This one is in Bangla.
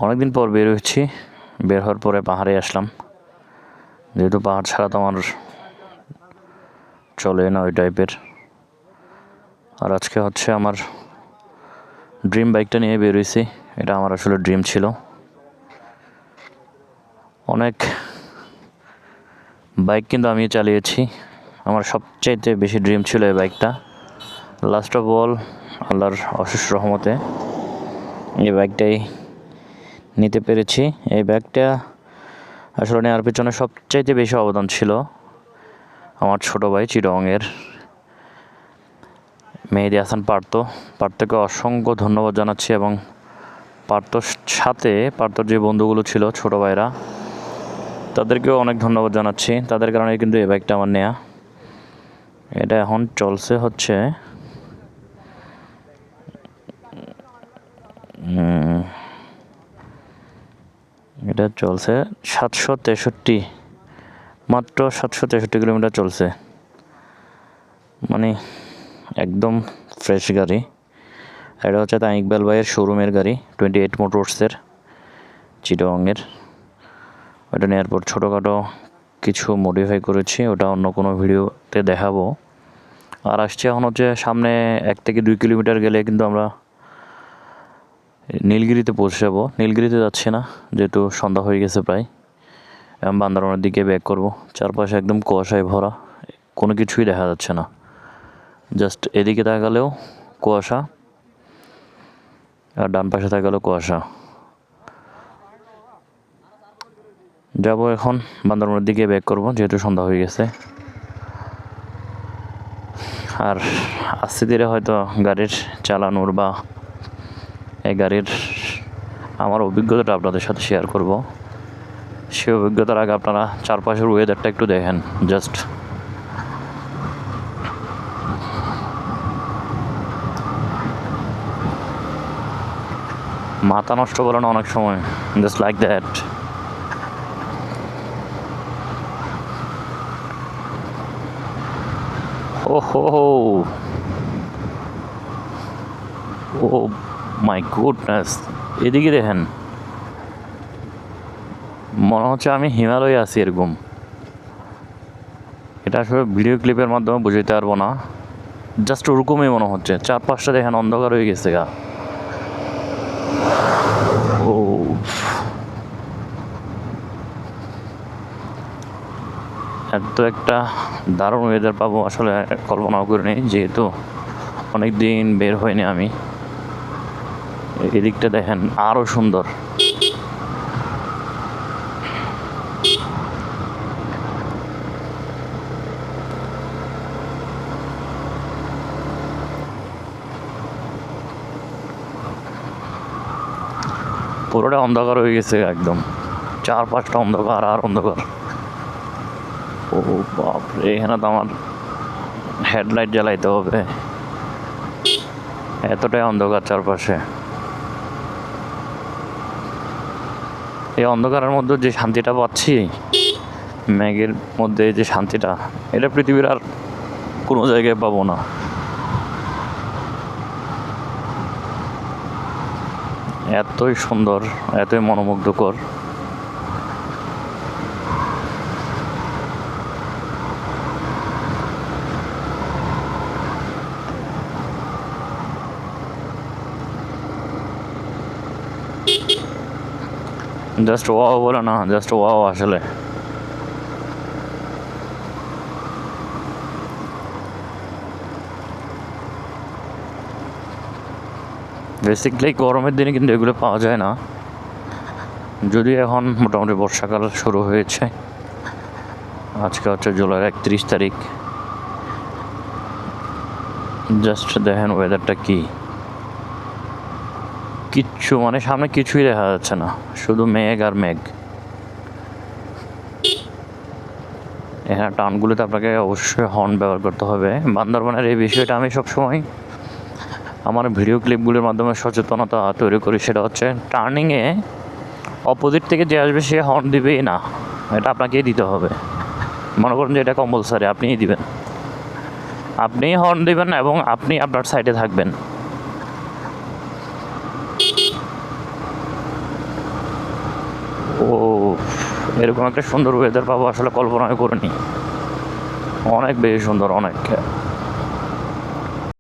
অনেকদিন পর বের হচ্ছি। বের হওয়ার পরে পাহাড়ে আসলাম, যেহেতু পাহাড় ছাড়া তো আমার চলে না ওই টাইপের। আর আজকে হচ্ছে আমার ড্রিম বাইকটা নিয়ে বের হয়েছি। এটা আমার আসলে ড্রিম ছিল। অনেক বাইক কিন্তু আমি চালিয়েছি, আমার সবচাইতে বেশি ড্রিম ছিল এই বাইকটা। লাস্ট অফ অল আল্লাহর অশেষ রহমতে এই বাইকটাই নিতে পেরেছি। এই বাইকটা আসলে নেওয়ার পিছনে সবচাইতে বেশি অবদান ছিল আমার ছোটো ভাই চিটাগংয়ের মেহেদি হাসান পার্থকে অসংখ্য ধন্যবাদ জানাচ্ছি, এবং পার্থর সাথে পার্থর যে বন্ধুগুলো ছিল ছোটো ভাইরা, তাদেরকেও অনেক ধন্যবাদ জানাচ্ছি। তাদের কারণে কিন্তু এই বাইকটা আমার নেয়া। এটা এখন চলছে হচ্ছে এটা চলছে 763, মাত্র 763 কিলোমিটার চলছে। মানে একদম ফ্রেশ গাড়ি। এটা হচ্ছে তা ইকবাল ভাইয়ের শোরুমের গাড়ি, 28 মোটরসের চিটাগংয়ের। ওটা নেওয়ার পর ছোটোখাটো কিছু মডিফাই করেছি, ওটা অন্য কোনো ভিডিওতে দেখাবো। আর আসছে এখন হচ্ছে সামনে 1 থেকে 2 কিলোমিটার গেলে কিন্তু আমরা নীলগিরিতে পৌঁছে যাবো। নীলগিরিতে যাচ্ছি না, যেহেতু সন্ধ্যা হয়ে গেছে প্রায়। বান্দরবানের দিকে ব্যাক করব। চারপাশে একদম কুয়াশায় ভরা, কোনো কিছুই দেখা যাচ্ছে না। জাস্ট এদিকে তাকালেও কুয়াশা, আর ডান পাশে তাকালেও কুয়াশা। যাব এখন বান্দরবানের দিকে ব্যাক করব, যেহেতু সন্ধ্যা হয়ে গেছে। আর আস্তে ধীরে হয়তো গাড়ির চালানোর বা এই গাড়ির আমার অভিজ্ঞতাটা আপনাদের সাথে শেয়ার করব। সেই অভিজ্ঞতার আগে আপনারা চারপাশের ওয়েদারটা একটু দেখেন। জাস্ট মাথা নষ্ট করে না অনেক সময়, জাস্ট লাইক দ্যাট। ওহো, ও মাই গুডনেস, এদিকে দেখেন, মনে হচ্ছে আমি হিমালয়ে আছি এরকম। এটা আসলে ভিডিও ক্লিপের মাধ্যমে বুঝাইতে পারবো না, জাস্ট ওরকমই মনে হচ্ছে। চারপাশটা দেখেন অন্ধকার হয়ে গেছে গা। ও এত একটা দারুণ ওয়েদার পাবো আসলে কল্পনাও করিনি, যেহেতু অনেক দিন বের হয়নি আমি। এদিকটা দেখেন আরও সুন্দর। পুরোটা অন্ধকার হয়ে গেছে একদম, চারপাশটা অন্ধকার আর অন্ধকার। ও বাপরে, এখানে তো আমার হেডলাইট জ্বালাইতে হবে, এতটাই অন্ধকার চারপাশে। এই অন্ধকারের মধ্যে যে শান্তিটা পাচ্ছি, মেঘের মধ্যে যে শান্তিটা, এটা পৃথিবীর আর কোনো জায়গায় পাবো না। এতই সুন্দর, এতই মনোমুগ্ধকর। জাস্ট ওয়াও বলে না, জাস্ট ওয়াও। আসলে বেসিক্যালি গরমের দিনে কিন্তু এগুলো পাওয়া যায় না, যদিও এখন মোটামুটি বর্ষাকাল শুরু হয়েছে। আজকে হচ্ছে জুলাইয়ের 31 তারিখ। জাস্ট দেখেন ওয়েদারটা কি, কিচ্ছু মানে সামনে কিছুই দেখা যাচ্ছে না, শুধু মেঘ আর মেঘ। এখানে টাউনগুলোতে আপনাকে অবশ্যই হর্ন ব্যবহার করতে হবে। বান্দরবানের এই বিষয়টা আমি সবসময় আমার ভিডিও ক্লিপগুলোর মাধ্যমে সচেতনতা তৈরি করি। সেটা হচ্ছে টার্নিংয়ে অপোজিট থেকে যে আসবে সে হর্ন দিবেই না, এটা আপনাকেই দিতে হবে। মনে করুন যে এটা কম্পালসারি, আপনিই দিবেন, আপনিই হর্ন দিবেন এবং আপনি আপনার সাইডে থাকবেন। ও, এরকম একটা সুন্দর ওয়েদার পাবো আসলে কল্পনাই করিনি। অনেক বেশি সুন্দর, অনেক।